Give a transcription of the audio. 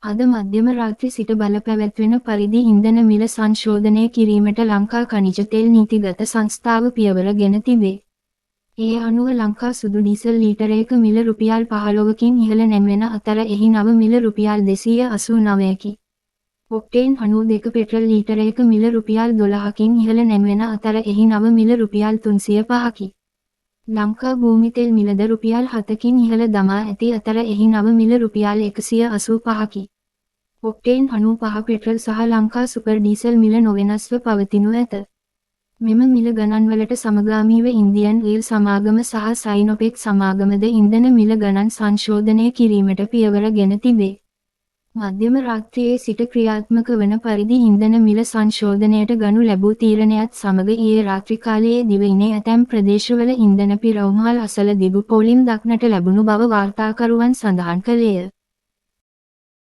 අද මධ්‍යම රාත්‍රී සිට බලපැවැත්වෙන පරිදි ඉන්ධන මිල සංශෝධනය කිරීමට ලංකා ඛනිජ තෙල් නීතිගත සංස්ථාව පියවර ගෙන තිබේ. ඒ අනුව ලංකා සුදු ඩීසල් ලීටරයක මිල රුපියල් 15කින් ඉහළ නැංවෙන අතර එහි නව මිල රුපියල් 289කි. ඔක්ටේන් 92 පෙට්‍රල් ලීටරයක මිල රුපියල් 12කින් ඉහළ නැංවෙන අතර එහි නව මිල රුපියල් 305කි. ලංකා භූමි තෙල් මිලද රුපියල් 7කින් ඉහළ දමා ඇති අතර එහි නව මිල රුපියල් 185කි. ඔක්ටේන් 95 පෙට්‍රල් සහ ලංකා සුපර් ඩීසල් මිල නොවෙනස්ව පවතිනු ඇත. මෙම මිල ගණන්වලට සමගාමීව ඉන්දියන් ඔයිල් සමාගම සහ සයිනොපෙක් සමාගමද ඉන්ධන මිල ගණන් සංශෝධනය කිරීමට පියවර ගෙන තිබේ. මධ්‍යම රාත්‍රියේ සිට ක්‍රියාත්මක වන පරිදි ඉන්ධන මිල සංශෝධනයට ගනු ලැබූ තීරණයත් සමග ඊයේ රාත්‍රී කාලයේ දිවයිනේ ඇතැම් ප්‍රදේශවල ඉන්ධන පිරවුම්හල් අසල දිගු පෝලිම් දක්නට ලැබුණු බව වාර්තාකරුවන් සඳහන් කළේය.